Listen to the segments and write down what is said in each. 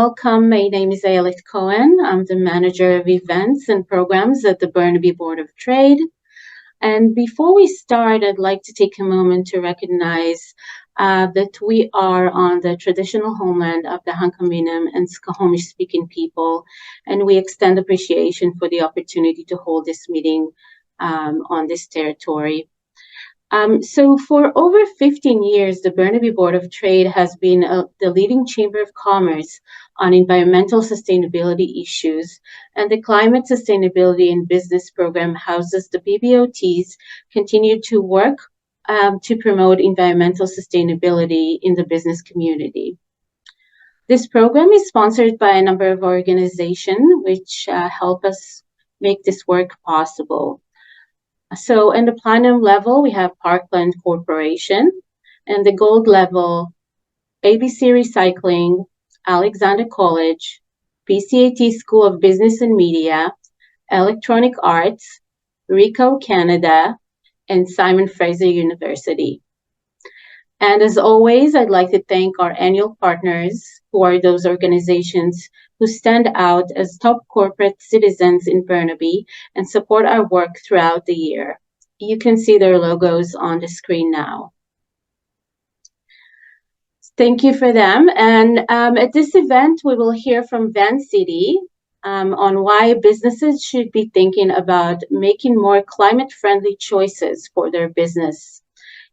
welcome. My name is Ayelet Cohen. I'm the manager of events and programs at the Burnaby Board of Trade. And before we start, I'd like to take a moment to recognize that we are on the traditional homeland of the Hunkaminam and Squamish-speaking people, and we extend appreciation for the opportunity to hold this meeting on this territory. So for over 15 years, the Burnaby Board of Trade has been the leading chamber of commerce on environmental sustainability issues, and the Climate Sustainability and Business Program houses the BBOTs continue to work to promote environmental sustainability in the business community. This program is sponsored by a number of organizations which help us make this work possible. So in the platinum level, we have Parkland Corporation, and the gold level, ABC Recycling, Alexander College, PCAT School of Business and Media, Electronic Arts, RICO Canada, and Simon Fraser University. And as always, I'd like to thank our annual partners, who are those organizations who stand out as top corporate citizens in Burnaby and support our work throughout the year. You can see their logos on the screen now. Thank you for them. And at this event, we will hear from Vancity on why businesses should be thinking about making more climate-friendly choices for their business.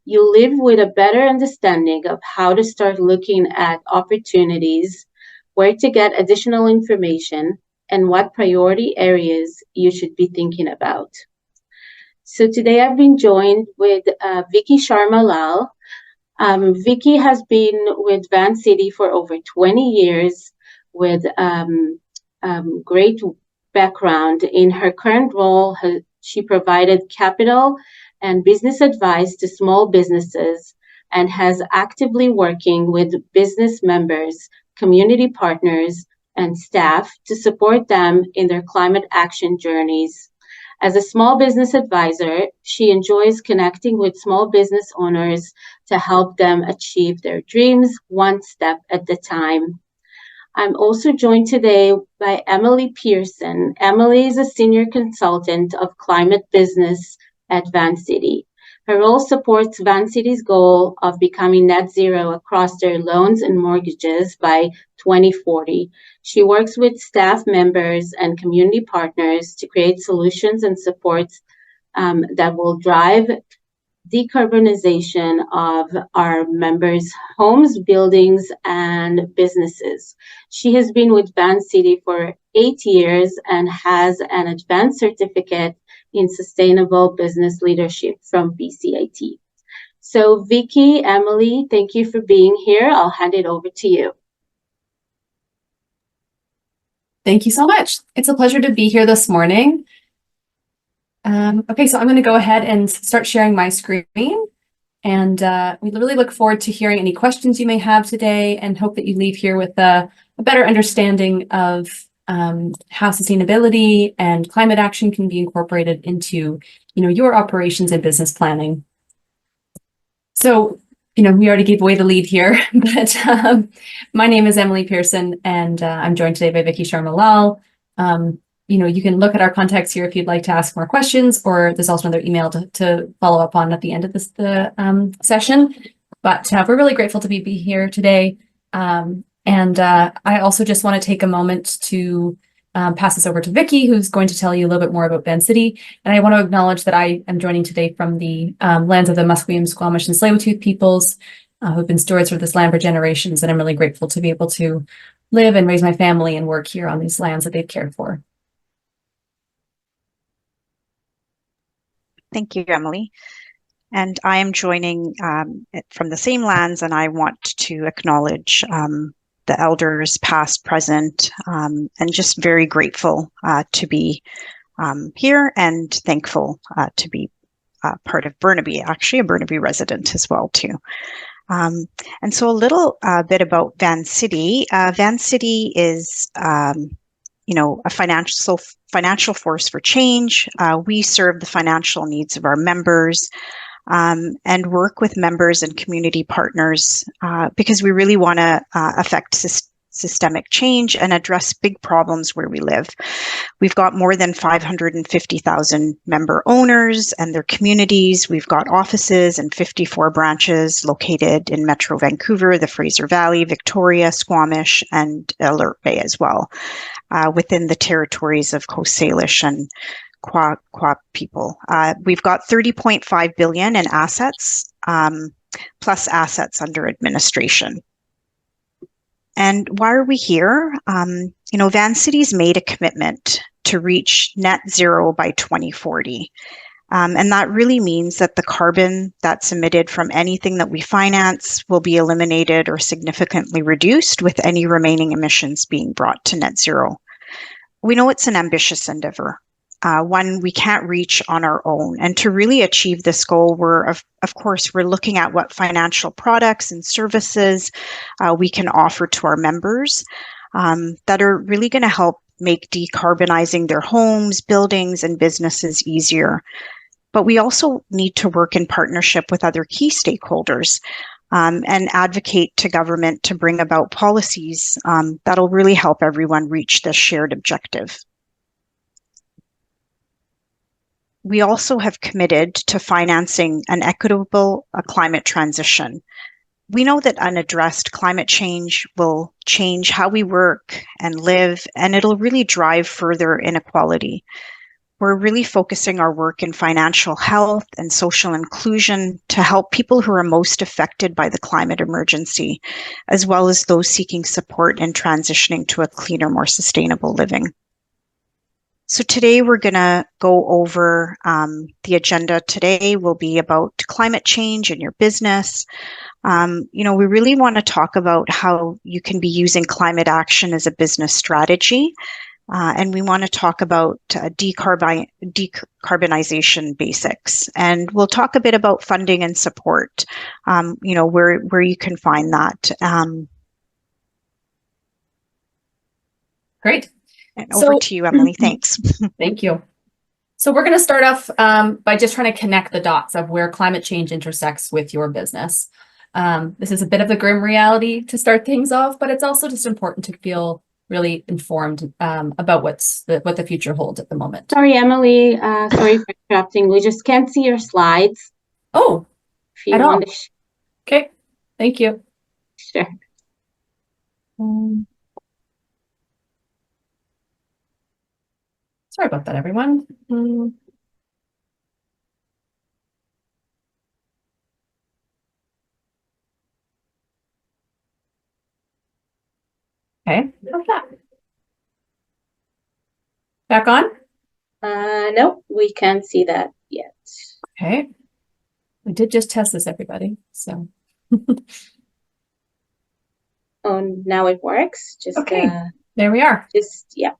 You live with a better understanding of how to start looking at opportunities, where to get additional information, and what priority areas you should be thinking about. So today I've been joined with Vicky Sharma-Lal. Vicky has been with Vancity for over 20 years with great background. In her current role, she provided capital and business advice to small businesses and has actively working with business members, community partners, and staff to support them in their climate action journeys. As a small business advisor, she enjoys connecting with small business owners to help them achieve their dreams one step at a time. I'm also joined today by Emily Pearson. Emily is a senior consultant of climate business at Vancity. Her role supports Vancity's goal of becoming net zero across their loans and mortgages by 2040. She works with staff members and community partners to create solutions and supports that will drive decarbonization of our members' homes, buildings, and businesses. She has been with Vancity for 8 years and has an advanced certificate in sustainable business leadership from PCAT. So Vicky, Emily, thank you for being here. I'll hand it over to you. Thank you so much. It's a pleasure to be here this morning. Okay, so I'm going to go ahead and start sharing my screen. And we really look forward to hearing any questions you may have today and hope that you leave here with a better understanding of how sustainability and climate action can be incorporated into, your operations and business planning. So, we already gave away the lead here, but my name is Emily Pearson, and I'm joined today by Vicky Sharma-Lal. You can look at our contacts here if you'd like to ask more questions, or there's also another email to follow up on at the end of this session. But we're really grateful to be here today. And I also just want to take a moment to pass this over to Vicky, who's going to tell you a little bit more about Vancity. And I want to acknowledge that I am joining today from the lands of the Musqueam, Squamish, and Tsleil-Waututh peoples who've been stewards of this land for generations. And I'm really grateful to be able to live and raise my family and work here on these lands that they've cared for. Thank you, Emily. And I am joining from the same lands, and I want to acknowledge the elders past, present, and just very grateful to be here and thankful to be part of Burnaby, actually a Burnaby resident as well too. And so a little bit about Vancity. Vancity is a financial force for change. We serve the financial needs of our members and work with members and community partners because we really want to affect systemic change and address big problems where we live. We've got more than 550,000 member owners and their communities. We've got offices and 54 branches located in Metro Vancouver, the Fraser Valley, Victoria, Squamish, and Alert Bay as well, within the territories of Coast Salish and Qua people. We've got 30.5 billion in assets, plus assets under administration. And why are we here? Vancity's made a commitment to reach net zero by 2040. And that really means that the carbon that's emitted from anything that we finance will be eliminated or significantly reduced, with any remaining emissions being brought to net zero. We know it's an ambitious endeavor, one we can't reach on our own. And to really achieve this goal, we're looking at what financial products and services we can offer to our members that are really going to help make decarbonizing their homes, buildings, and businesses easier. But we also need to work in partnership with other key stakeholders and advocate to government to bring about policies that'll really help everyone reach this shared objective. We also have committed to financing an equitable climate transition. We know that unaddressed climate change will change how we work and live, and it'll really drive further inequality. We're really focusing our work in financial health and social inclusion to help people who are most affected by the climate emergency, as well as those seeking support in transitioning to a cleaner, more sustainable living. So today we're going to go over the agenda. Today will be about climate change in your business. We really want to talk about how you can be using climate action as a business strategy. And we want to talk about decarbonization basics. And we'll talk a bit about funding and support, where you can find that. Great. And over to you, Emily. Thanks. Thank you. So we're going to start off by just trying to connect the dots of where climate change intersects with your business. This is a bit of the grim reality to start things off, but it's also just important to feel really informed about what the future holds at the moment. Sorry, Emily. Sorry for interrupting. We just can't see your slides. Oh, if you want to. Okay. Thank you. Sure. Sorry about that, everyone. Okay, how's that? Back on? No, we can't see that yet. Okay. We did just test this, everybody, so. Oh, now it works. Just okay, there we are. Yeah.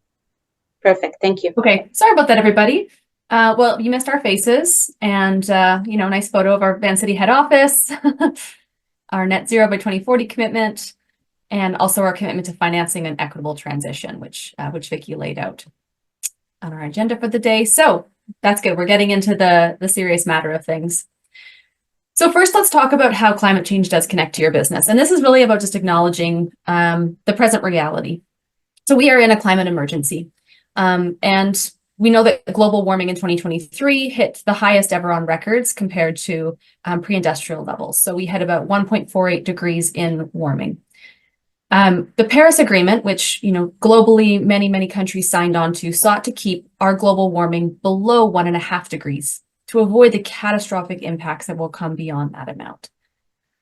Perfect. Thank you. Okay, sorry about that, everybody. Well, you missed our faces and, nice photo of our Vancity head office, our net zero by 2040 commitment, and also our commitment to financing an equitable transition, which Vicky laid out on our agenda for the day. So that's good. We're getting into the serious matter of things. So first, let's talk about how climate change does connect to your business. And this is really about just acknowledging the present reality. So we are in a climate emergency. And we know that global warming in 2023 hit the highest ever on records compared to pre-industrial levels. So we had about 1.48 degrees in warming. The Paris Agreement, which globally many countries signed on to, sought to keep our global warming below 1.5 degrees to avoid the catastrophic impacts that will come beyond that amount.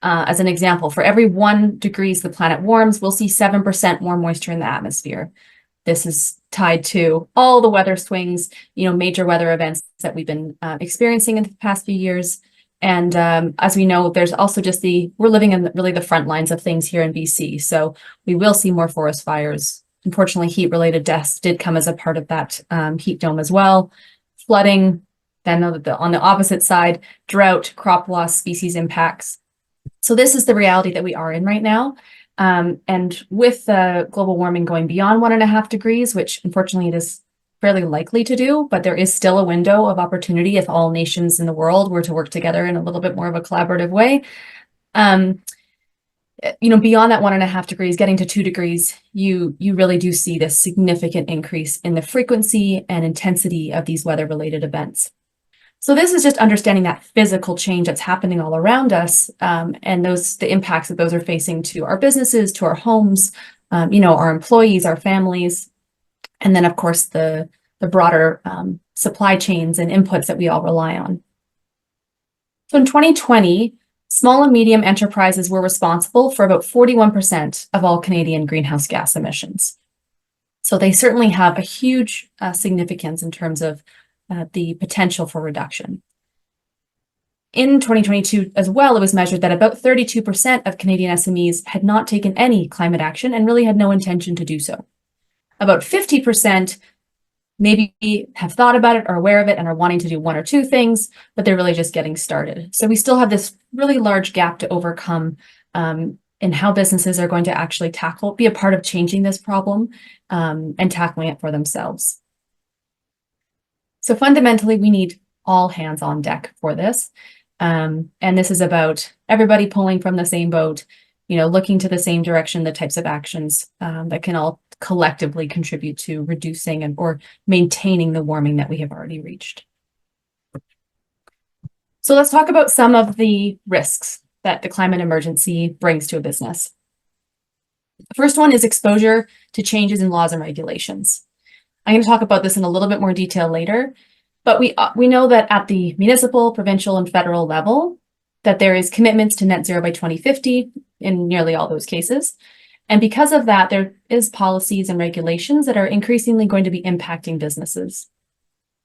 As an example, for every 1 degree the planet warms, we'll see 7% more moisture in the atmosphere. This is tied to all the weather swings, major weather events that we've been experiencing in the past few years. And as we know, there's also just we're living in really the front lines of things here in BC. So we will see more forest fires. Unfortunately, heat-related deaths did come as a part of that heat dome as well. Flooding, then on the opposite side, drought, crop loss, species impacts. So this is the reality that we are in right now. And with global warming going beyond 1.5 degrees, which unfortunately it is fairly likely to do, but there is still a window of opportunity if all nations in the world were to work together in a little bit more of a collaborative way. beyond that 1.5 degrees, getting to 2 degrees, you really do see this significant increase in the frequency and intensity of these weather-related events. So this is just understanding that physical change that's happening all around us, and the impacts that those are facing to our businesses, to our homes, our employees, our families, and then of course the broader supply chains and inputs that we all rely on. So in 2020, small and medium enterprises were responsible for about 41% of all Canadian greenhouse gas emissions. So they certainly have a huge significance in terms of the potential for reduction. In 2022 as well, it was measured that about 32% of Canadian SMEs had not taken any climate action and really had no intention to do so. About 50% maybe have thought about it, are aware of it, and are wanting to do one or two things, but they're really just getting started. So we still have this really large gap to overcome in how businesses are going to actually be a part of changing this problem and tackling it for themselves. So fundamentally, we need all hands on deck for this. And this is about everybody pulling from the same boat, looking to the same direction, the types of actions that can all collectively contribute to reducing or maintaining the warming that we have already reached. So let's talk about some of the risks that the climate emergency brings to a business. The first one is exposure to changes in laws and regulations. I'm going to talk about this in a little bit more detail later, but we know that at the municipal, provincial, and federal level, that there is commitments to net zero by 2050 in nearly all those cases. And because of that, there is policies and regulations that are increasingly going to be impacting businesses.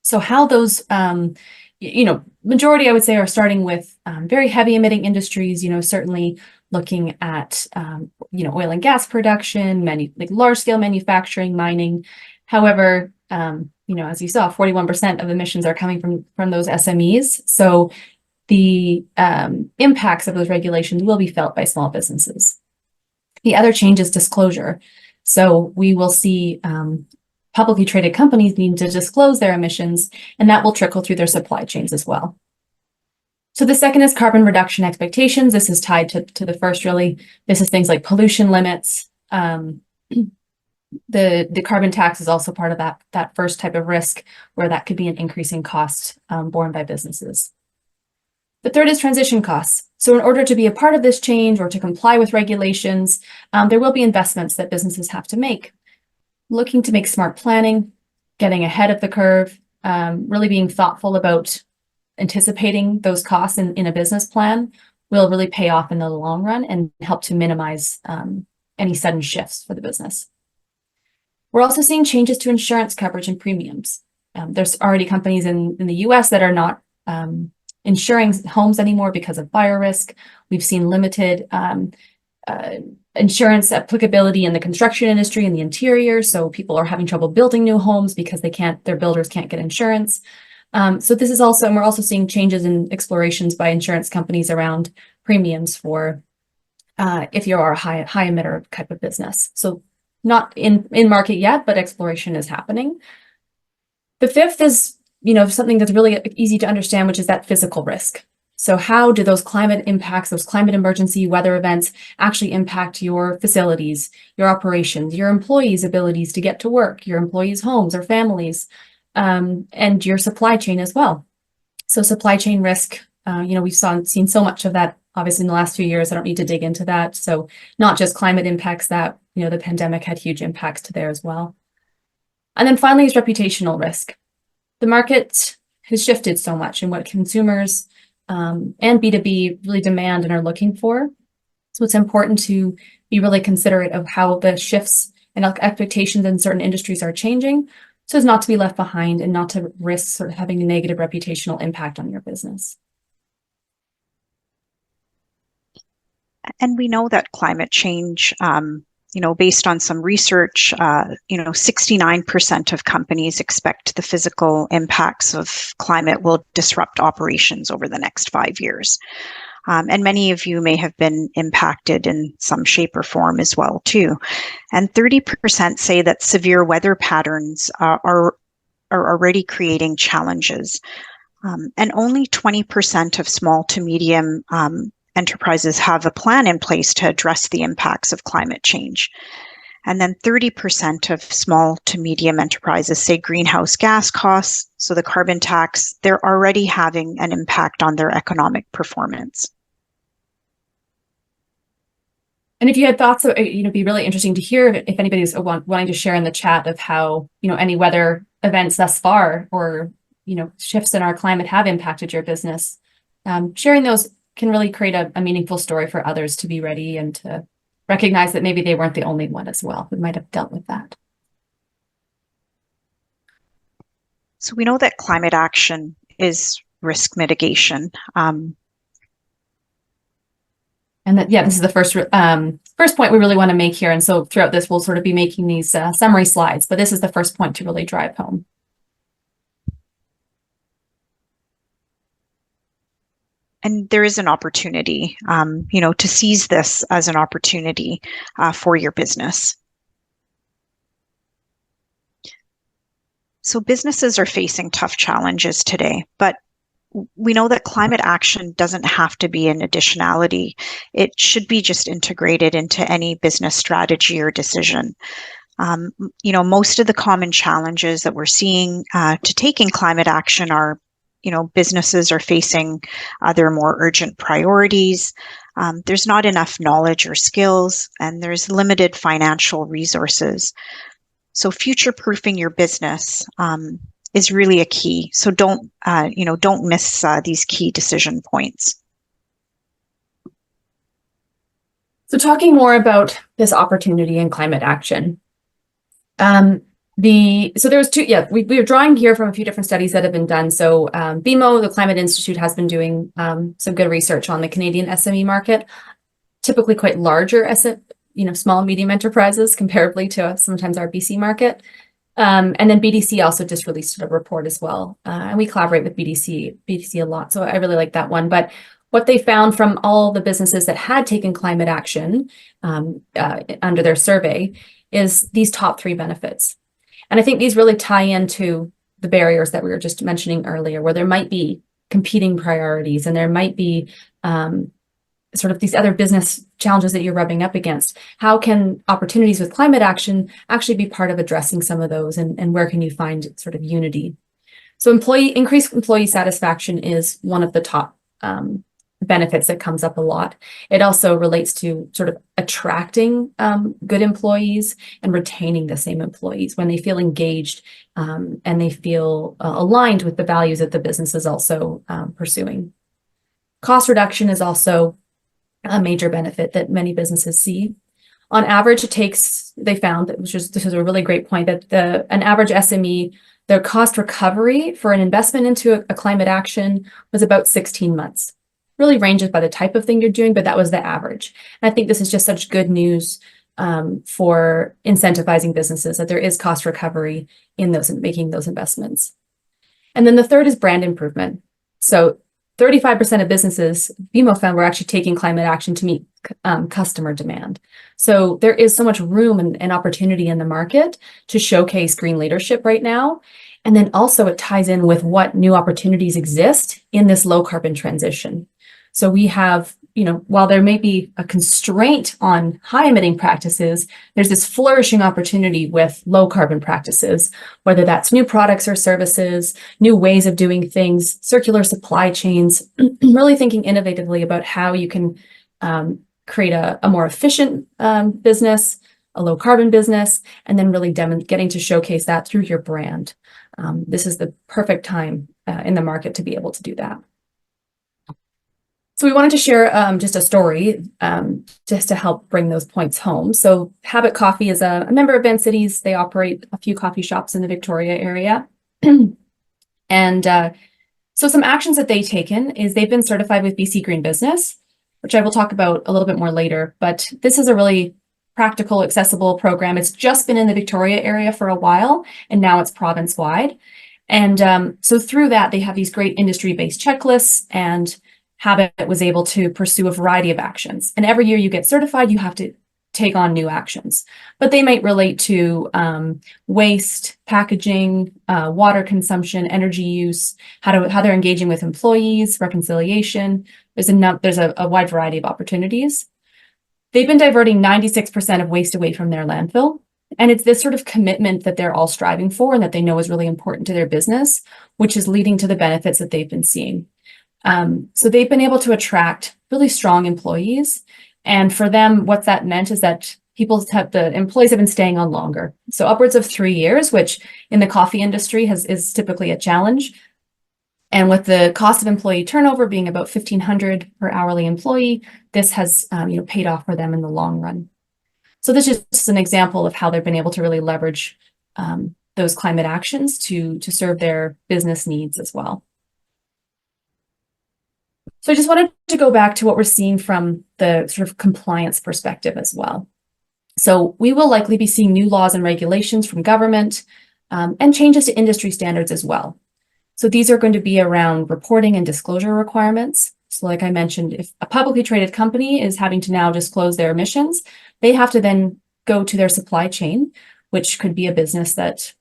So how those, majority, I would say, are starting with very heavy emitting industries, certainly looking at, oil and gas production, like large scale manufacturing, mining. However, as you saw, 41% of emissions are coming from those SMEs. So the impacts of those regulations will be felt by small businesses. The other change is disclosure. So we will see publicly traded companies need to disclose their emissions, and that will trickle through their supply chains as well. So the second is carbon reduction expectations. This is tied to the first, really. This is things like pollution limits. The carbon tax is also part of that first type of risk, where that could be an increasing cost borne by businesses. The third is transition costs. So in order to be a part of this change or to comply with regulations, there will be investments that businesses have to make. Looking to make smart planning, getting ahead of the curve, really being thoughtful about anticipating those costs in a business plan will really pay off in the long run and help to minimize any sudden shifts for the business. We're also seeing changes to insurance coverage and premiums. There's already companies in the US that are not insuring homes anymore because of fire risk. We've seen limited insurance applicability in the construction industry and the interior. So people are having trouble building new homes because their builders can't get insurance. So this is also, and we're also seeing changes in explorations by insurance companies around premiums for if you are a high emitter type of business. So not in market yet, but exploration is happening. The fifth is, something that's really easy to understand, which is that physical risk. So how do those climate impacts, those climate emergency weather events actually impact your facilities, your operations, your employees' abilities to get to work, your employees' homes or families, and your supply chain as well. So supply chain risk, we've seen so much of that, obviously, in the last few years. I don't need to dig into that. So not just climate impacts that, the pandemic had huge impacts to there as well. And then finally is reputational risk. The market has shifted so much in what consumers and B2B really demand and are looking for. So it's important to be really considerate of how the shifts and expectations in certain industries are changing, so as not to be left behind and not to risk sort of having a negative reputational impact on your business. And we know that climate change, based on some research, 69% of companies expect the physical impacts of climate will disrupt operations over the next 5 years. And many of you may have been impacted in some shape or form as well, too. And 30% say that severe weather patterns are already creating challenges. And only 20% of small to medium enterprises have a plan in place to address the impacts of climate change. And then 30% of small to medium enterprises say greenhouse gas costs, so the carbon tax, they're already having an impact on their economic performance. And if you had thoughts, it'd be really interesting to hear if anybody's wanting to share in the chat of how, any weather events thus far or, shifts in our climate have impacted your business. Sharing those can really create a meaningful story for others to be ready and to recognize that maybe they weren't the only one as well who might have dealt with that. So we know that climate action is risk mitigation. And that, this is the first point we really want to make here. And so throughout this, we'll sort of be making these summary slides, but this is the first point to really drive home. And there is an opportunity, to seize this as an opportunity for your business. So businesses are facing tough challenges today, but we know that climate action doesn't have to be an additionality. It should be just integrated into any business strategy or decision. Most of the common challenges that we're seeing to taking climate action are, businesses are facing their more urgent priorities. There's not enough knowledge or skills, and there's limited financial resources. So future-proofing your business is really a key. So don't miss these key decision points. So talking more about this opportunity in climate action. So there was two, we are drawing here from a few different studies that have been done. So BMO, the Climate Institute, has been doing some good research on the Canadian SME market, typically quite larger small and medium enterprises comparably to sometimes our BC market. And then BDC also just released a report as well. And we collaborate with BDC a lot. So I really like that one. But what they found from all the businesses that had taken climate action under their survey is these top three benefits. And I think these really tie into the barriers that we were just mentioning earlier, where there might be competing priorities and there might be sort of these other business challenges that you're rubbing up against. How can opportunities with climate action actually be part of addressing some of those, and where can you find sort of unity? So increased employee satisfaction is one of the top benefits that comes up a lot. It also relates to sort of attracting good employees and retaining the same employees when they feel engaged and they feel aligned with the values that the business is also pursuing. Cost reduction is also a major benefit that many businesses see. On average, they found, this is a really great point, that an average SME, their cost recovery for an investment into a climate action was about 16 months. Really ranges by the type of thing you're doing, but that was the average. And I think this is just such good news for incentivizing businesses, that there is cost recovery in those and making those investments. And then the third is brand improvement. So 35% of businesses, BMO found, were actually taking climate action to meet customer demand. So there is so much room and opportunity in the market to showcase green leadership right now. And then also it ties in with what new opportunities exist in this low carbon transition. So we have, while there may be a constraint on high emitting practices, there's this flourishing opportunity with low carbon practices, whether that's new products or services, new ways of doing things, circular supply chains, really thinking innovatively about how you can create a more efficient business, a low carbon business, and then really getting to showcase that through your brand. This is the perfect time in the market to be able to do that. So we wanted to share just a story just to help bring those points home. So Habit Coffee is a member of Vancity's. They operate a few coffee shops in the Victoria area. And so some actions that they've taken is they've been certified with BC Green Business, which I will talk about a little bit more later. But this is a really practical, accessible program. It's just been in the Victoria area for a while, and now it's province-wide. And so through that, they have these great industry-based checklists, and Habit was able to pursue a variety of actions. And every year you get certified, you have to take on new actions. But they might relate to waste, packaging, water consumption, energy use, how they're engaging with employees, reconciliation, there's a wide variety of opportunities. They've been diverting 96% of waste away from their landfill. And it's this sort of commitment that they're all striving for and that they know is really important to their business, which is leading to the benefits that they've been seeing. So they've been able to attract really strong employees. And for them, what that meant is that the employees have been staying on longer. So upwards of 3 years, which in the coffee industry is typically a challenge. And with the cost of employee turnover being about $1,500 per hourly employee, this has paid off for them in the long run. So this is just an example of how they've been able to really leverage those climate actions to serve their business needs as well. So I just wanted to go back to what we're seeing from the sort of compliance perspective as well. So we will likely be seeing new laws and regulations from government and changes to industry standards as well. So these are going to be around reporting and disclosure requirements. So like I mentioned, if a publicly traded company is having to now disclose their emissions, they have to then go to their supply chain, which could be a business that,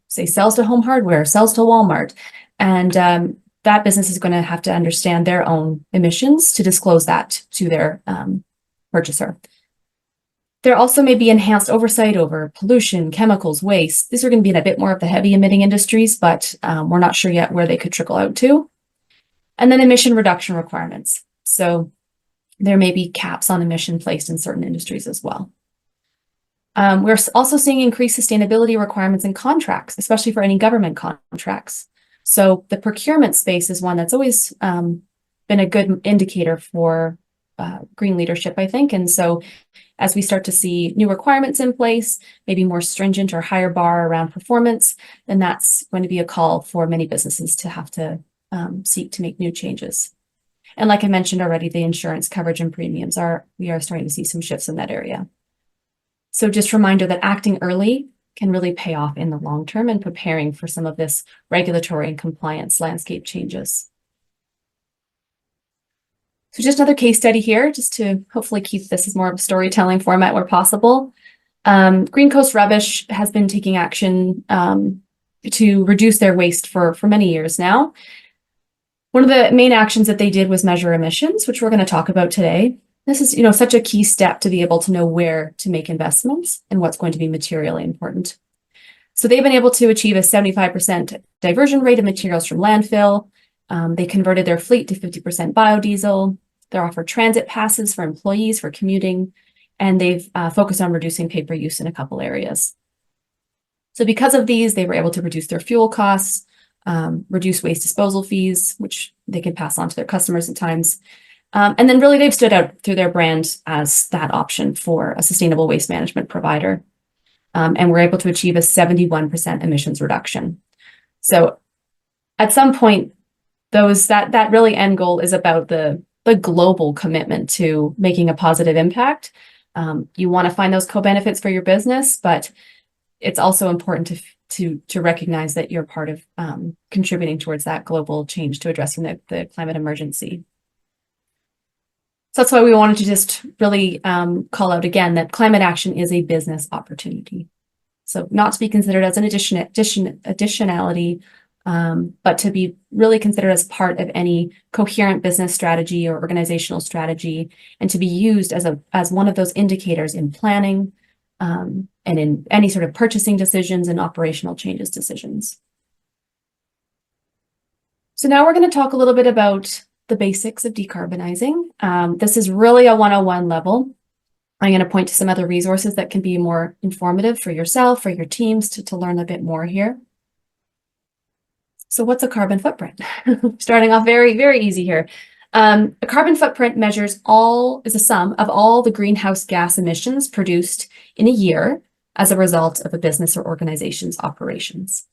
say sells to Home Hardware, sells to Walmart. And that business is going to have to understand their own emissions to disclose that to their purchaser. There also may be enhanced oversight over pollution, chemicals, waste. These are going to be in a bit more of the heavy emitting industries, but we're not sure yet where they could trickle out to. And then emission reduction requirements. So there may be caps on emission placed in certain industries as well. We're also seeing increased sustainability requirements in contracts, especially for any government contracts. So the procurement space is one that's always been a good indicator for green leadership, I think. And so as we start to see new requirements in place, maybe more stringent or higher bar around performance, then that's going to be a call for many businesses to have to seek to make new changes. And like I mentioned already, the insurance coverage and premiums we are starting to see some shifts in that area. So just a reminder that acting early can really pay off in the long term and preparing for some of this regulatory and compliance landscape changes. So just another case study here, just to hopefully keep this as more of a storytelling format where possible. Green Coast Rubbish has been taking action to reduce their waste for many years now. One of the main actions that they did was measure emissions, which we're going to talk about today. This is, such a key step to be able to know where to make investments and what's going to be materially important. So they've been able to achieve a 75% diversion rate of materials from landfill. They converted their fleet to 50% biodiesel. They're offered transit passes for employees for commuting, and they've focused on reducing paper use in a couple areas. So because of these, they were able to reduce their fuel costs, reduce waste disposal fees, which they can pass on to their customers at times. And then really they've stood out through their brand as that option for a sustainable waste management provider. And we're able to achieve a 71% emissions reduction. So at some point, that really end goal is about the global commitment to making a positive impact. You want to find those co-benefits for your business, but it's also important to recognize that you're part of contributing towards that global change to addressing the climate emergency. So that's why we wanted to just really call out again that climate action is a business opportunity. So not to be considered as an additionality, but to be really considered as part of any coherent business strategy or organizational strategy, and to be used as one of those indicators in planning and in any sort of purchasing decisions and operational changes decisions. So now we're going to talk a little bit about the basics of decarbonizing. This is really a 101 level. I'm going to point to some other resources that can be more informative for yourself, for your teams to learn a bit more here. So what's a carbon footprint? Starting off very, very easy here. A carbon footprint is a sum of all the greenhouse gas emissions produced in a year as a result of a business or organization's operations.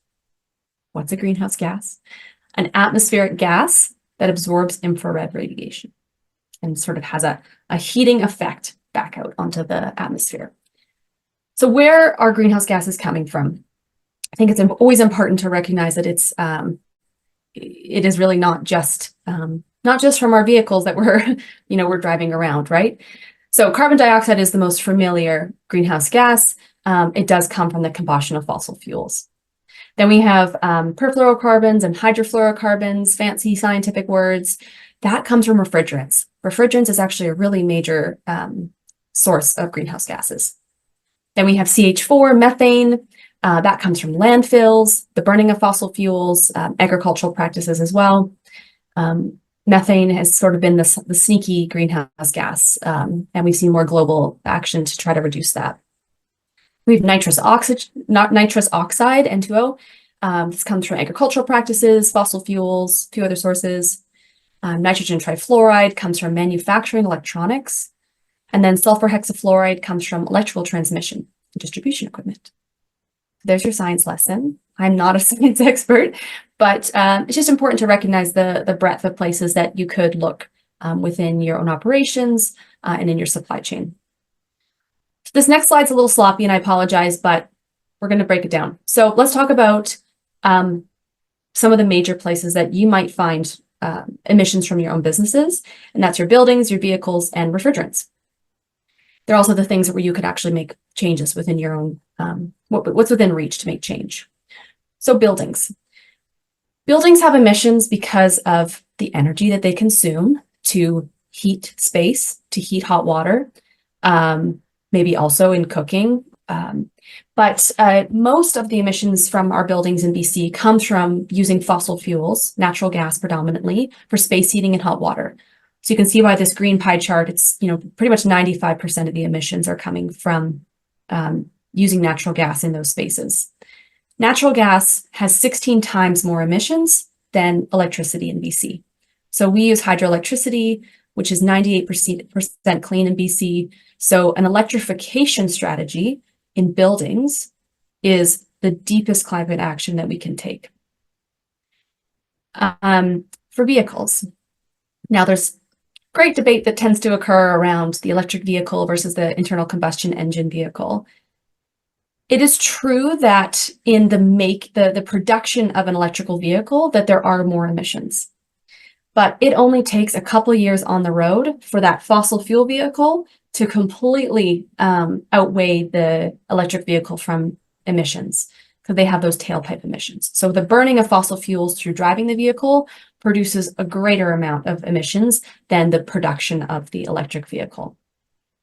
What's a greenhouse gas? An atmospheric gas that absorbs infrared radiation and sort of has a heating effect back out onto the atmosphere. So where are greenhouse gases coming from? I think it's always important to recognize that it is really not just from our vehicles that we're driving around, right? So carbon dioxide is the most familiar greenhouse gas. It does come from the combustion of fossil fuels. Then we have perfluorocarbons and hydrofluorocarbons, fancy scientific words. that comes from refrigerants. Refrigerants is actually a really major source of greenhouse gases. Then we have CH4, methane. That comes from landfills, the burning of fossil fuels, agricultural practices as well. Methane has sort of been the sneaky greenhouse gas, and we've seen more global action to try to reduce that. We have nitrous oxide, N2O. This comes from agricultural practices, fossil fuels, a few other sources. Nitrogen trifluoride comes from manufacturing electronics. And then sulfur hexafluoride comes from electrical transmission and distribution equipment. There's your science lesson. I'm not a science expert, but it's just important to recognize the breadth of places that you could look within your own operations and in your supply chain. This next slide's a little sloppy, and I apologize, but we're going to break it down. So let's talk about some of the major places that you might find emissions from your own businesses, and that's your buildings, your vehicles, and refrigerants. They're also the things where you could actually make changes within your own, what's within reach to make change. So buildings. Buildings have emissions because of the energy that they consume to heat space, to heat hot water, maybe also in cooking. But most of the emissions from our buildings in BC comes from using fossil fuels, natural gas predominantly, for space heating and hot water. So you can see why this green pie chart, it's, pretty much 95% of the emissions are coming from using natural gas in those spaces. Natural gas has 16 times more emissions than electricity in BC. So we use hydroelectricity, which is 98% clean in BC. So an electrification strategy in buildings is the deepest climate action that we can take. For vehicles, now there's great debate that tends to occur around the electric vehicle versus the internal combustion engine vehicle. It is true that in the production of an electrical vehicle that there are more emissions, but it only takes a couple years on the road for that fossil fuel vehicle to completely outweigh the electric vehicle from emissions, because they have those tailpipe emissions. So the burning of fossil fuels through driving the vehicle produces a greater amount of emissions than the production of the electric vehicle.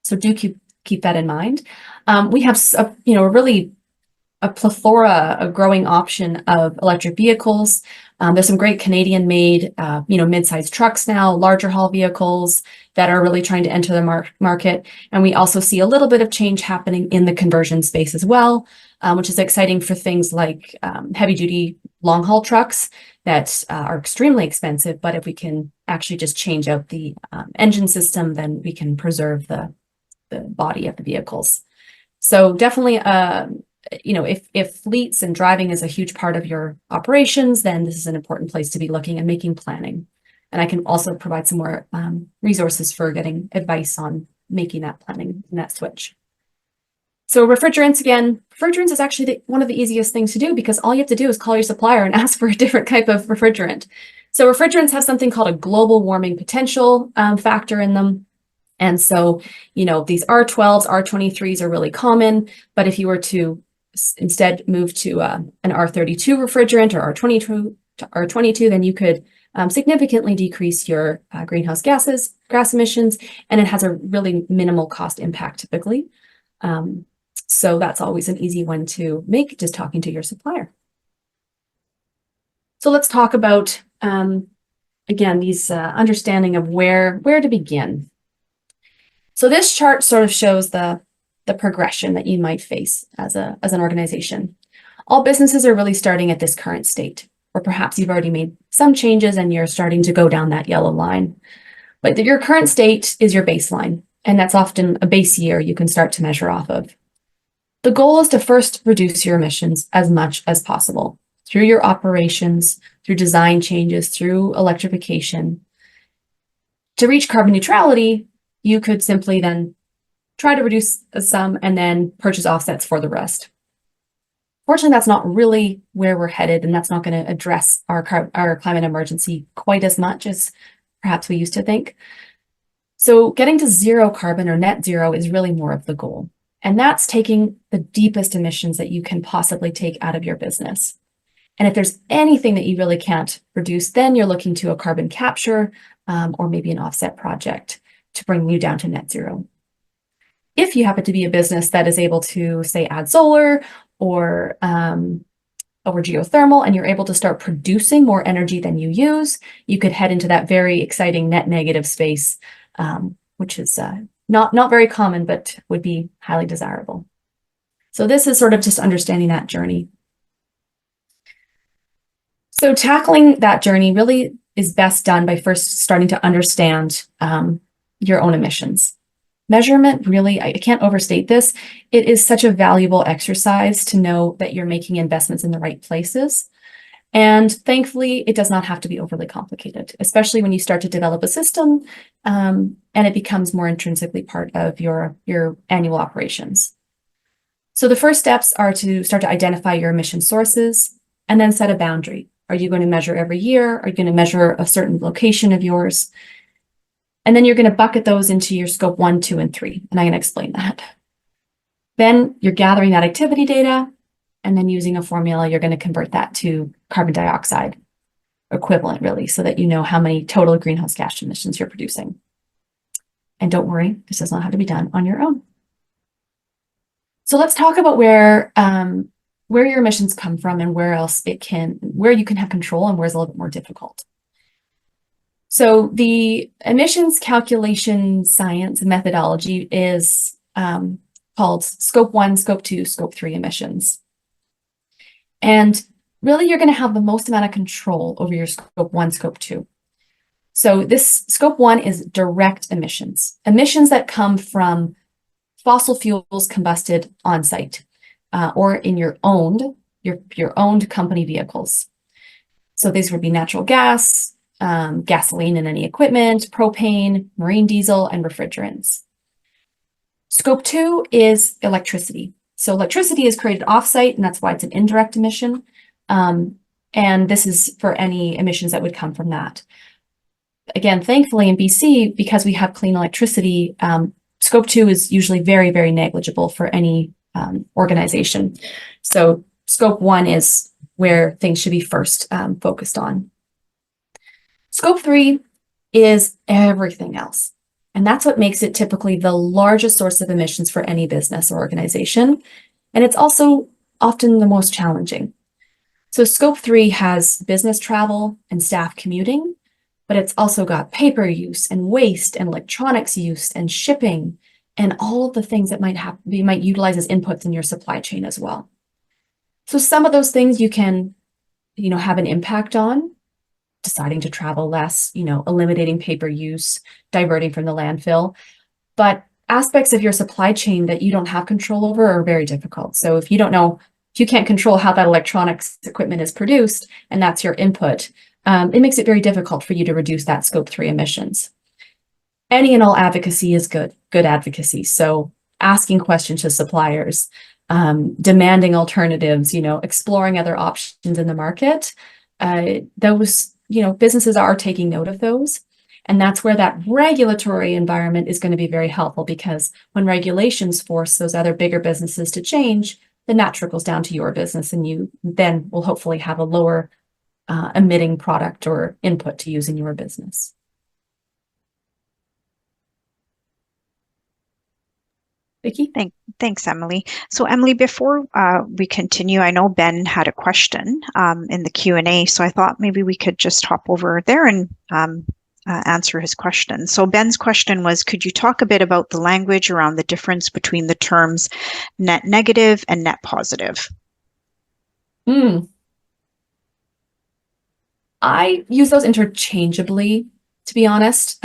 So do keep that in mind. We have a plethora, a growing option of electric vehicles. There's some great Canadian-made, mid-sized trucks now, larger haul vehicles that are really trying to enter the market. And we also see a little bit of change happening in the conversion space as well, which is exciting for things like heavy-duty long-haul trucks that are extremely expensive. But if we can actually just change out the engine system, then we can preserve the body of the vehicles. So definitely, if fleets and driving is a huge part of your operations, then this is an important place to be looking and making planning. And I can also provide some more resources for getting advice on making that planning and that switch. So refrigerants, again, refrigerants is actually one of the easiest things to do, because all you have to do is call your supplier and ask for a different type of refrigerant. So refrigerants have something called a global warming potential factor in them. And so, these R12s, R23s are really common, but if you were to instead move to an R32 refrigerant or R22, then you could significantly decrease your greenhouse gas emissions, and it has a really minimal cost impact typically. So that's always an easy one to make, just talking to your supplier. So let's talk about, again, these understanding of where to begin. So this chart sort of shows the progression that you might face as an organization. All businesses are really starting at this current state, or perhaps you've already made some changes and you're starting to go down that yellow line. But your current state is your baseline, and that's often a base year you can start to measure off of. The goal is to first reduce your emissions as much as possible through your operations, through design changes, through electrification. To reach carbon neutrality, you could simply then try to reduce some and then purchase offsets for the rest. Fortunately, that's not really where we're headed, and that's not going to address our climate emergency quite as much as perhaps we used to think. So getting to zero carbon or net zero is really more of the goal. And that's taking the deepest emissions that you can possibly take out of your business. And if there's anything that you really can't reduce, then you're looking to a carbon capture or maybe an offset project to bring you down to net zero. If you happen to be a business that is able to, say, add solar or geothermal, and you're able to start producing more energy than you use, you could head into that very exciting net negative space, which is not very common, but would be highly desirable. So this is sort of just understanding that journey. So tackling that journey really is best done by first starting to understand your own emissions. Measurement, really, I can't overstate this. It is such a valuable exercise to know that you're making investments in the right places. And thankfully, it does not have to be overly complicated, especially when you start to develop a system and it becomes more intrinsically part of your annual operations. So the first steps are to start to identify your emission sources and then set a boundary. Are you going to measure every year? Are you going to measure a certain location of yours? And then you're going to bucket those into your scope 1, 2, and 3. And I'm going to explain that. Then you're gathering that activity data, and then using a formula, you're going to convert that to carbon dioxide equivalent, really, so that you know how many total greenhouse gas emissions you're producing. And don't worry, this does not have to be done on your own. So let's talk about where your emissions come from and where you can have control and where it's a little bit more difficult. So the emissions calculation science and methodology is called Scope 1, Scope 2, Scope 3 emissions. And really, you're going to have the most amount of control over your Scope 1, Scope 2. So this Scope 1 is direct emissions, emissions that come from fossil fuels combusted on site or in your owned company vehicles. So these would be natural gas, gasoline in any equipment, propane, marine diesel, and refrigerants. Scope 2 is electricity. So electricity is created offsite, and that's why it's an indirect emission. And this is for any emissions that would come from that. Again, thankfully in BC, because we have clean electricity, Scope 2 is usually very, very negligible for any organization. So Scope 1 is where things should be first focused on. Scope 3 is everything else. And that's what makes it typically the largest source of emissions for any business or organization. And it's also often the most challenging. So Scope 3 has business travel and staff commuting, but it's also got paper use and waste and electronics use and shipping and all of the things that you might utilize as inputs in your supply chain as well. So some of those things you can, have an impact on, deciding to travel less, eliminating paper use, diverting from the landfill. But aspects of your supply chain that you don't have control over are very difficult. So if you can't control how that electronics equipment is produced, and that's your input, it makes it very difficult for you to reduce that Scope 3 emissions. Any and all advocacy is good advocacy. So asking questions to suppliers, demanding alternatives, exploring other options in the market, those businesses are taking note of those. And that's where that regulatory environment is going to be very helpful, because when regulations force those other bigger businesses to change, then that trickles down to your business, and you then will hopefully have a lower emitting product or input to use in your business. Vicki? Thanks, Emily. So Emily, before we continue, I know Ben had a question in the Q&A, so I thought maybe we could just hop over there and answer his question. So Ben's question was, could you talk a bit about the language around the difference between the terms net negative and net positive? I use those interchangeably, to be honest.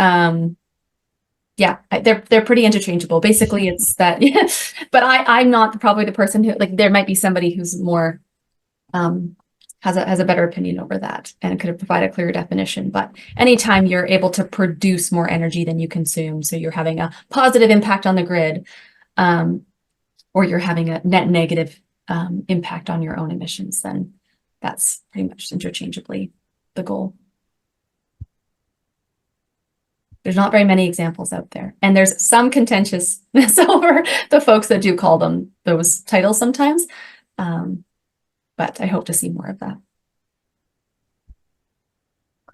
Yeah, they're pretty interchangeable. Basically, it's that, but I'm not probably the person who, there might be somebody who's more, has a better opinion over that and could provide a clearer definition. But anytime you're able to produce more energy than you consume, so you're having a positive impact on the grid, or you're having a net negative impact on your own emissions, then that's pretty much interchangeably the goal. There's not very many examples out there. And there's some contentiousness over the folks that do call them those titles sometimes. But I hope to see more of that.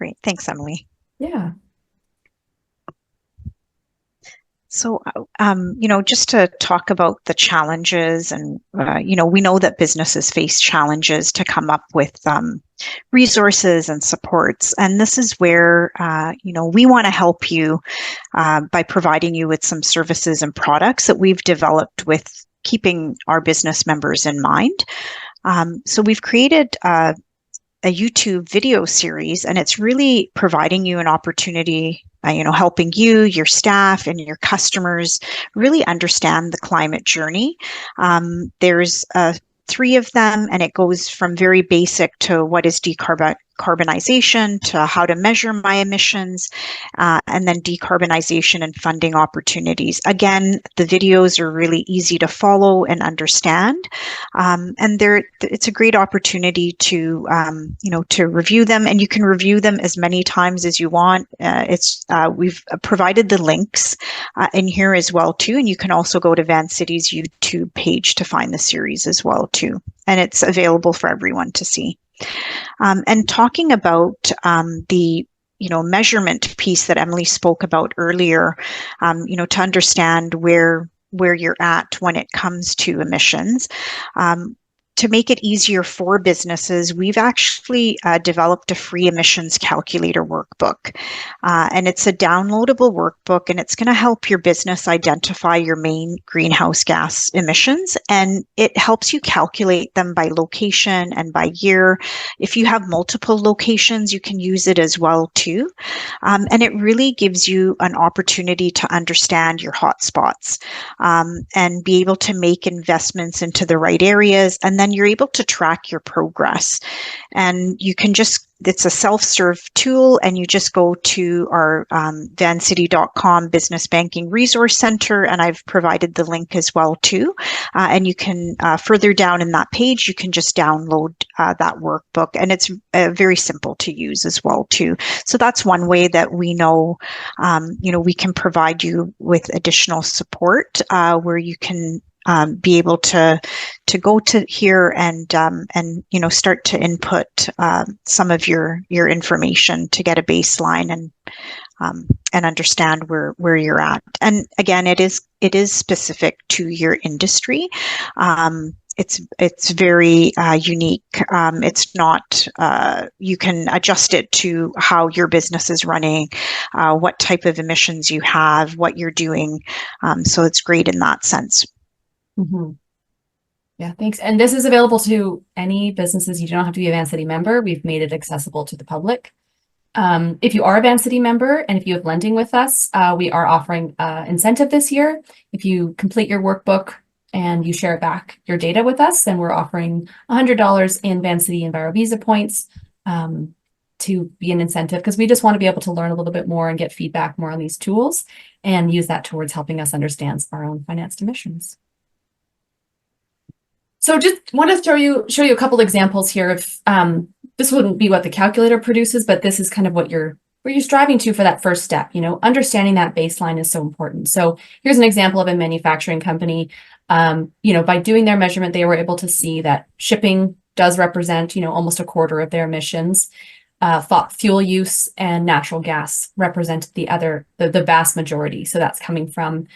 Great. Thanks, Emily. Yeah. So, just to talk about the challenges, and, we know that businesses face challenges to come up with resources and supports. And this is where, we want to help you by providing you with some services and products that we've developed with keeping our business members in mind. So we've created a YouTube video series, and it's really providing you an opportunity, helping you, your staff, and your customers really understand the climate journey. There's 3 of them, and it goes from very basic to what is decarbonization to how to measure my emissions, and then decarbonization and funding opportunities. Again, the videos are really easy to follow and understand, and it's a great opportunity to to review them, and you can review them as many times as you want. We've provided the links in here as well too, and you can also go to Vancity's YouTube page to find the series as well too, and it's available for everyone to see. And talking about the measurement piece that Emily spoke about earlier, to understand where you're at when it comes to emissions. To make it easier for businesses, we've actually developed a free emissions calculator workbook. And it's a downloadable workbook, and it's going to help your business identify your main greenhouse gas emissions. And it helps you calculate them by location and by year. If you have multiple locations, you can use it as well too. And it really gives you an opportunity to understand your hotspots and be able to make investments into the right areas. And then you're able to track your progress. And you can it's a self-serve tool, and you just go to our vancity.com Business Banking Resource Center, and I've provided the link as well too. And you can, further down in that page, you can just download that workbook, and it's very simple to use as well too. So that's one way that we know, we can provide you with additional support where you can be able to go to here and start to input some of your information to get a baseline and understand where you're at. And again, it is specific to your industry. It's very unique. It's not, you can adjust it to how your business is running, what type of emissions you have, what you're doing. So it's great in that sense. Mm-hmm. Yeah, thanks. And this is available to any businesses. You don't have to be a Vancity member. We've made it accessible to the public. If you are a Vancity member and if you have lending with us, we are offering incentive this year. If you complete your workbook and you share back your data with us, then we're offering $100 in Vancity EnviroVisa points to be an incentive, because we just want to be able to learn a little bit more and get feedback more on these tools and use that towards helping us understand our own financed emissions. So just want to show you a couple examples here of this wouldn't be what the calculator produces, but this is kind of what you're striving to for that first step. Understanding that baseline is so important. So here's an example of a manufacturing company. By doing their measurement, they were able to see that shipping does represent, almost a quarter of their emissions. Fuel use and natural gas represent the vast majority. So that's coming from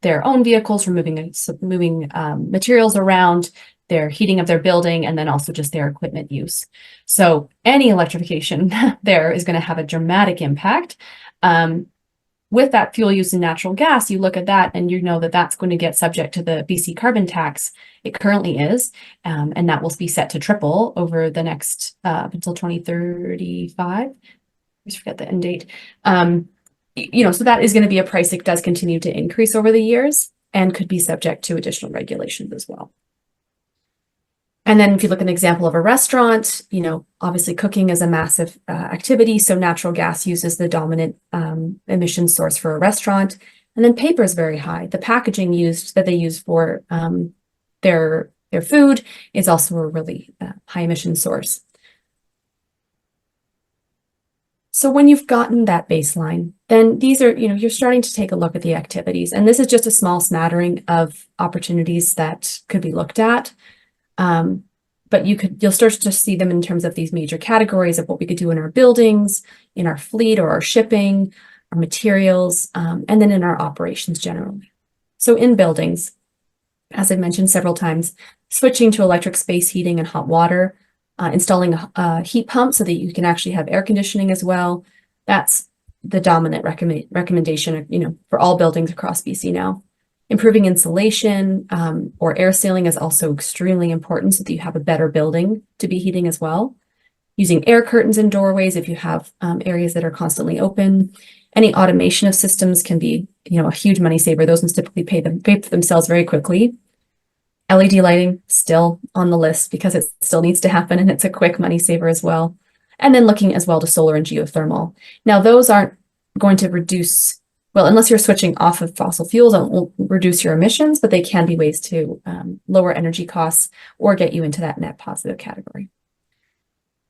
their own vehicles, for moving materials around, their heating of their building, and then also just their equipment use. So any electrification there is going to have a dramatic impact. With that fuel use in natural gas, you look at that and you know that that's going to get subject to the BC carbon tax. It currently is, and that will be set to triple over the next until 2035. I just forget the end date. So that is going to be a price that does continue to increase over the years and could be subject to additional regulations as well. And then if you look at an example of a restaurant, obviously cooking is a massive activity. So natural gas use is the dominant emission source for a restaurant. And then paper is very high. The packaging that they use for their food is also a really high emission source. So when you've gotten that baseline, then these are, you're starting to take a look at the activities. And this is just a small smattering of opportunities that could be looked at. but you'll start to see them in terms of these major categories of what we could do in our buildings, in our fleet or our shipping, our materials, and then in our operations generally. So in buildings, as I've mentioned several times, switching to electric space heating and hot water, installing a heat pump so that you can actually have air conditioning as well. That's the dominant recommendation, for all buildings across BC now. Improving insulation or air sealing is also extremely important so that you have a better building to be heating as well. Using air curtains in doorways if you have areas that are constantly open. Any automation of systems can be, a huge money saver. Those ones typically pay for themselves very quickly. LED lighting still on the list because it still needs to happen and it's a quick money saver as well. And then looking as well to solar and geothermal. Now those aren't going to reduce, well, unless you're switching off of fossil fuels, it won't reduce your emissions, but they can be ways to lower energy costs or get you into that net positive category.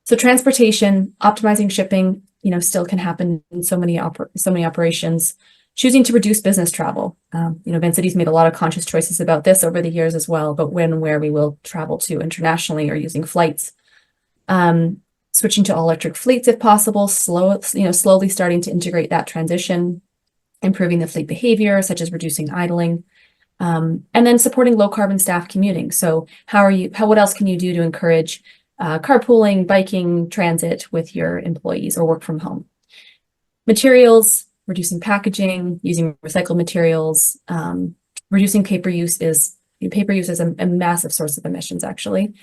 So transportation, optimizing shipping, still can happen in so many operations. Choosing to reduce business travel. Vancity's made a lot of conscious choices about this over the years as well, but when and where we will travel to internationally or using flights. Switching to all electric fleets if possible, slowly starting to integrate that transition, improving the fleet behavior, such as reducing idling, and then supporting low carbon staff commuting. So what else can you do to encourage carpooling, biking, transit with your employees or work from home? Materials, reducing packaging, using recycled materials, reducing paper use is a massive source of emissions, actually.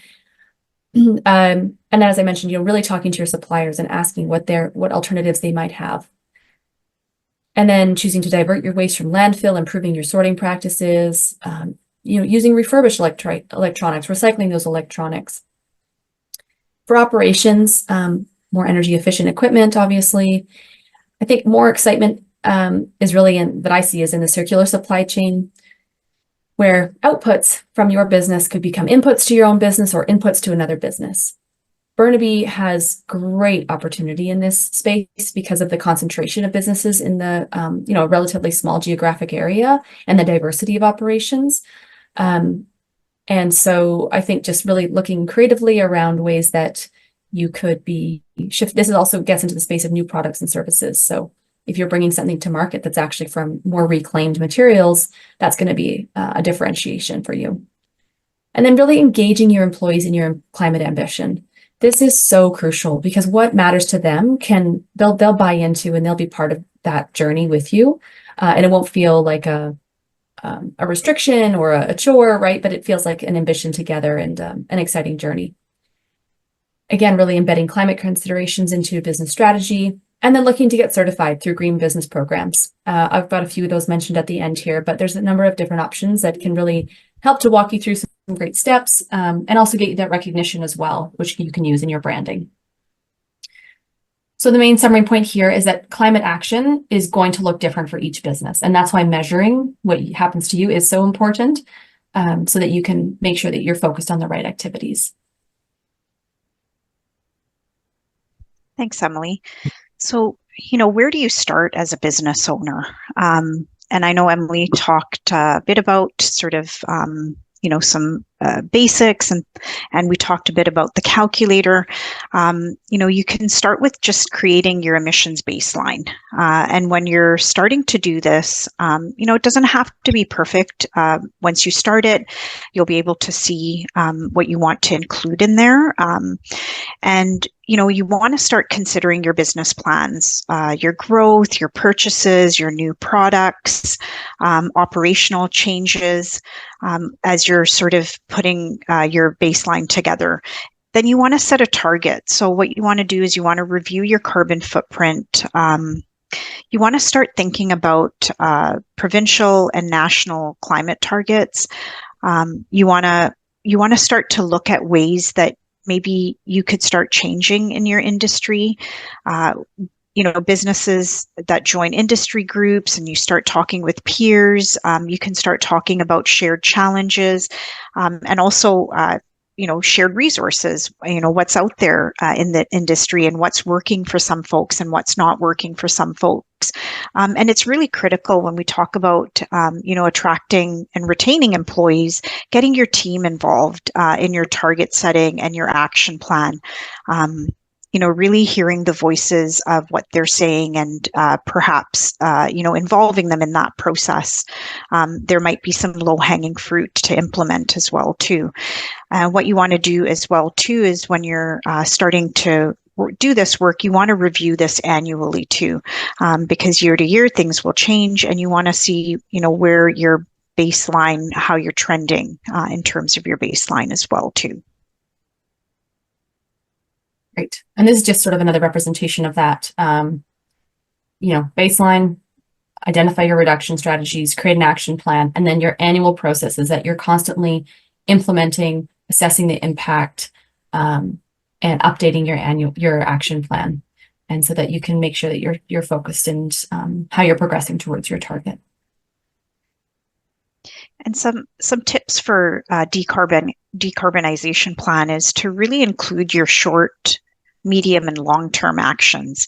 And as I mentioned, really talking to your suppliers and asking what alternatives they might have. And then choosing to divert your waste from landfill, improving your sorting practices, using refurbished electronics, recycling those electronics. For operations, more energy efficient equipment, obviously. I think more excitement is really that I see is in the circular supply chain, where outputs from your business could become inputs to your own business or inputs to another business. Burnaby has great opportunity in this space because of the concentration of businesses in the relatively small geographic area and the diversity of operations. And so I think just really looking creatively around ways that you could shift. This also gets into the space of new products and services. So if you're bringing something to market that's actually from more reclaimed materials, that's going to be a differentiation for you. And then really engaging your employees in your climate ambition. This is so crucial because what matters to them they'll buy into and they'll be part of that journey with you. And it won't feel like a restriction or a chore, right? But it feels like an ambition together and an exciting journey. Again, really embedding climate considerations into business strategy, and then looking to get certified through green business programs. I've got a few of those mentioned at the end here, but there's a number of different options that can really help to walk you through some great steps and also get you that recognition as well, which you can use in your branding. So the main summary point here is that climate action is going to look different for each business. And that's why measuring what happens to you is so important so that you can make sure that you're focused on the right activities. Thanks, Emily. So, where do you start as a business owner? And I know Emily talked a bit about sort of, some basics and we talked a bit about the calculator. You can start with just creating your emissions baseline. And when you're starting to do this, it doesn't have to be perfect. Once you start it, you'll be able to see what you want to include in there. And you want to start considering your business plans, your growth, your purchases, your new products, operational changes, as you're sort of putting your baseline together. Then you want to set a target. So what you want to do is you want to review your carbon footprint. You want to start thinking about provincial and national climate targets. You want to start to look at ways that maybe you could start changing in your industry. Businesses that join industry groups and you start talking with peers, you can start talking about shared challenges and also shared resources, what's out there in the industry and what's working for some folks and what's not working for some folks. And it's really critical when we talk about, attracting and retaining employees, getting your team involved in your target setting and your action plan. Really hearing the voices of what they're saying and perhaps, involving them in that process. There might be some low-hanging fruit to implement as well, too. What you want to do as well, too, is when you're starting to do this work, you want to review this annually, too, because year to year things will change and you want to see, where your baseline, how you're trending in terms of your baseline as well, too. Great. And this is just sort of another representation of that, baseline, identify your reduction strategies, create an action plan, and then your annual processes that you're constantly implementing, assessing the impact, and updating your action plan. And so that you can make sure that you're focused and how you're progressing towards your target. And some tips for decarbonization plan is to really include your short, medium, and long-term actions.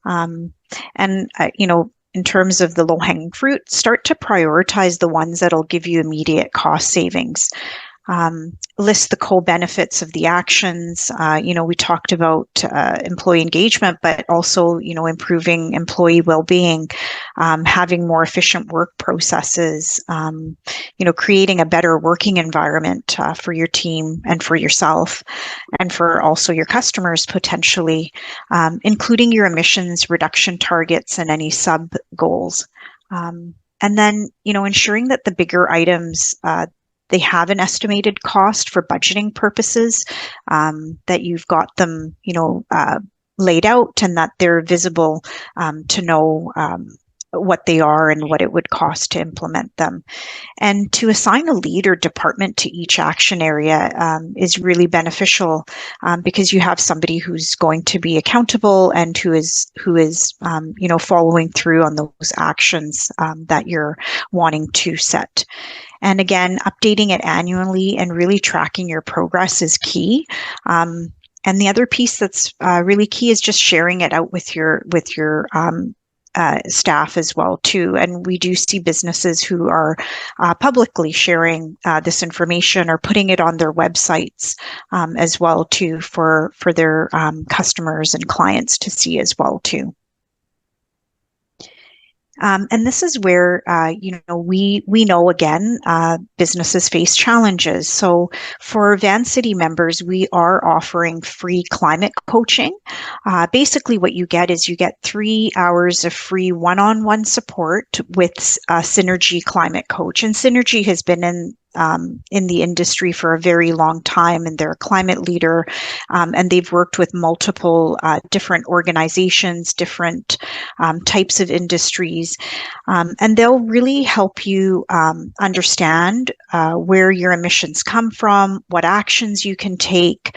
In terms of the low-hanging fruit, start to prioritize the ones that'll give you immediate cost savings. List the co-benefits of the actions. We talked about employee engagement, but also, improving employee well-being, having more efficient work processes, creating a better working environment for your team and for yourself and for also your customers potentially, including your emissions reduction targets and any sub goals. And then, ensuring that the bigger items, they have an estimated cost for budgeting purposes, that you've got them, laid out and that they're visible to know what they are and what it would cost to implement them. And to assign a lead or department to each action area is really beneficial because you have somebody who's going to be accountable and who is following through on those actions that you're wanting to set. And again, updating it annually and really tracking your progress is key. And the other piece that's really key is just sharing it out with your staff as well too. And we do see businesses who are publicly sharing this information or putting it on their websites as well too for their customers and clients to see as well too. And this is where, we know again, businesses face challenges. So for Vancity members, we are offering free climate coaching. Basically what you get is you get 3 hours of free one-on-one support with a Synergy climate coach. And Synergy has been in the industry for a very long time, and they're a climate leader, and they've worked with multiple different organizations, different types of industries, and they'll really help you understand where your emissions come from, what actions you can take.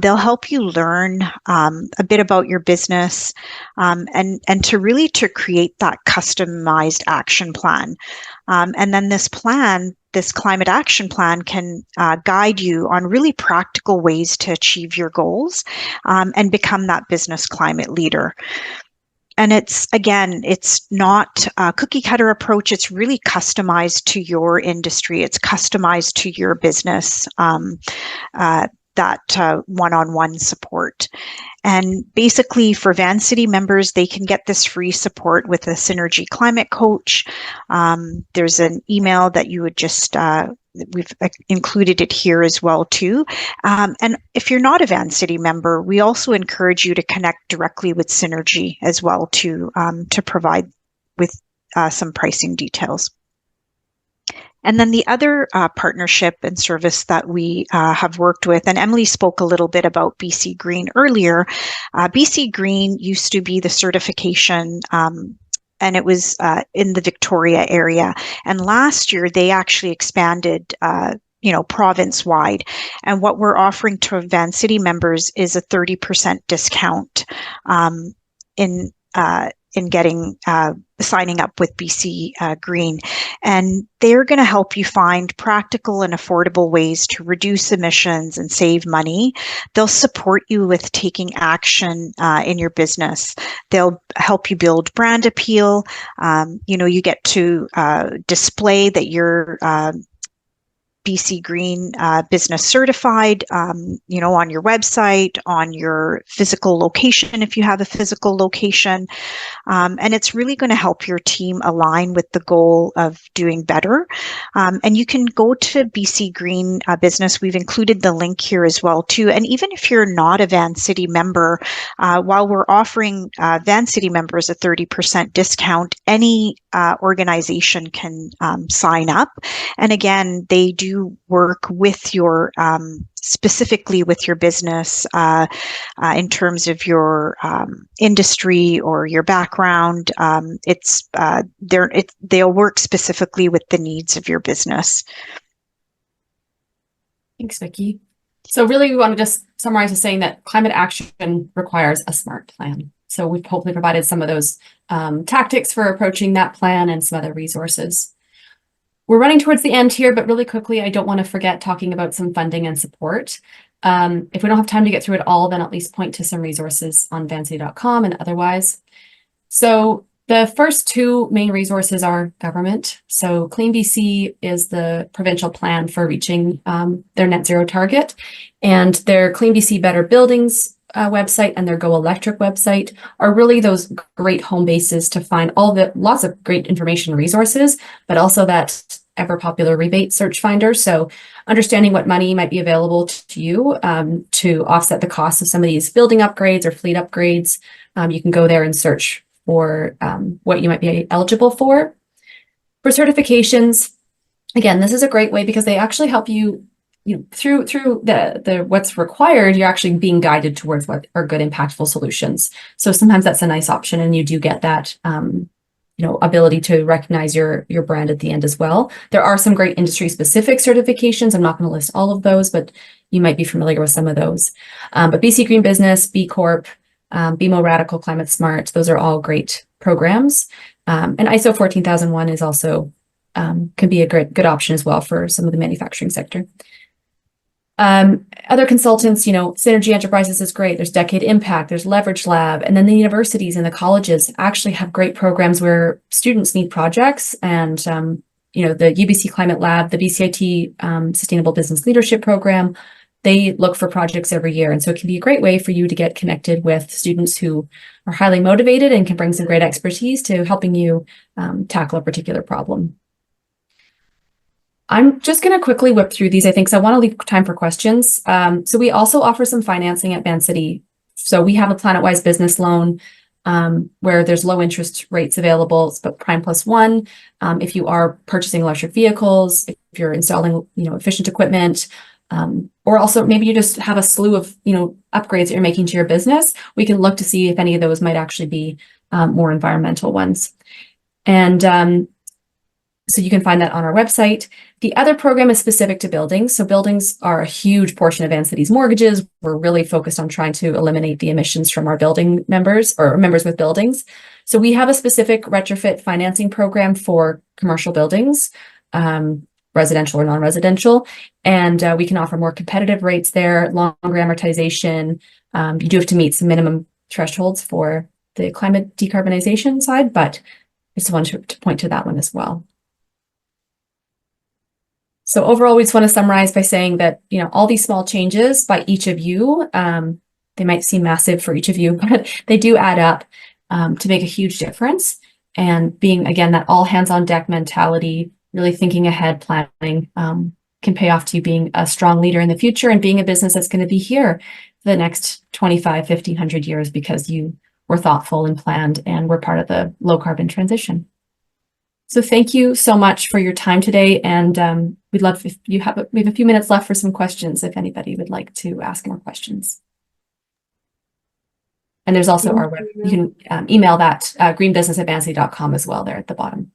They'll help you learn a bit about your business, and to really to create that customized action plan. And then this climate action plan can guide you on really practical ways to achieve your goals and become that business climate leader. And it's not a cookie cutter approach. It's really customized to your industry. It's customized to your business, that one-on-one support. And basically for Vancity members, they can get this free support with a Synergy climate coach. There's an email that you would just, we've included it here as well too. And if you're not a Vancity member, we also encourage you to connect directly with Synergy as well to provide with some pricing details. And then the other partnership and service that we have worked with, and Emily spoke a little bit about BC Green earlier. BC Green used to be the certification, and it was in the Victoria area. And last year, they actually expanded province-wide. And what we're offering to Vancity members is a 30% discount in getting signing up with BC Green, and they're going to help you find practical and affordable ways to reduce emissions and save money. They'll support you with taking action in your business. They'll help you build brand appeal. You get to display that you're BC Green business certified, on your website, on your physical location, if you have a physical location. And it's really going to help your team align with the goal of doing better. And you can go to BC Green Business. We've included the link here as well, too. And even if you're not a Van City member, while we're offering Van City members a 30% discount, any organization can sign up. And again, they do work with your specifically with your business in terms of your industry or your background. They'll work specifically with the needs of your business. Thanks, Vicki. So really, we want to just summarize as saying that climate action requires a smart plan. So we've hopefully provided some of those tactics for approaching that plan and some other resources. We're running towards the end here, but really quickly, I don't want to forget talking about some funding and support. If we don't have time to get through it all, then at least point to some resources on vancity.com and otherwise. So the first two main resources are government. So Clean BC is the provincial plan for reaching their net zero target, and their Clean BC Better Buildings website and their Go Electric website are really those great home bases to find lots of great information and resources, but also that ever popular rebate search finder. So understanding what money might be available to you to offset the cost of some of these building upgrades or fleet upgrades, you can go there and search for what you might be eligible for. For certifications, again, this is a great way because they actually help you through the what's required. You're actually being guided towards what are good impactful solutions. So sometimes that's a nice option, and you do get that ability to recognize your brand at the end as well. There are some great industry specific certifications. I'm not going to list all of those, but you might be familiar with some of those. But BC Green Business, B Corp, BMO Radical, Climate Smart, those are all great programs. And ISO 14001 is also can be a good option as well for some of the manufacturing sector. Other consultants, Synergy Enterprises is great. There's Decade Impact, there's Leverage Lab, and then the universities and the colleges actually have great programs where students need projects. And, the UBC Climate Lab, the BCIT Sustainable Business Leadership Program, they look for projects every year. And so it can be a great way for you to get connected with students who are highly motivated and can bring some great expertise to helping you tackle a particular problem. I'm just going to quickly whip through these, I think, so I want to leave time for questions. So we also offer some financing at Van City. So we have a PlanetWise business loan where there's low interest rates available, but Prime +1. If you are purchasing electric vehicles, if you're installing, efficient equipment, or also maybe you just have a slew of, upgrades that you're making to your business, we can look to see if any of those might actually be more environmental ones. And so you can find that on our website. The other program is specific to buildings. So buildings are a huge portion of Van City's mortgages. We're really focused on trying to eliminate the emissions from our building members or members with buildings. So we have a specific retrofit financing program for commercial buildings, residential or non-residential. And we can offer more competitive rates there, longer amortization. You do have to meet some minimum thresholds for the climate decarbonization side, but I just wanted to point to that one as well. So overall, we just want to summarize by saying that, all these small changes by each of you, they might seem massive for each of you, but they do add up to make a huge difference. And being, again, that all hands on deck mentality, really thinking ahead, planning, can pay off to you being a strong leader in the future and being a business that's going to be here for the next 25, 50, 100 years because you were thoughtful and planned and were part of the low carbon transition. So thank you so much for your time today. And we'd love if we have a few minutes left for some questions, if anybody would like to ask more questions. And there's also our web, you can email that greenbusiness@vancity.com as well there at the bottom.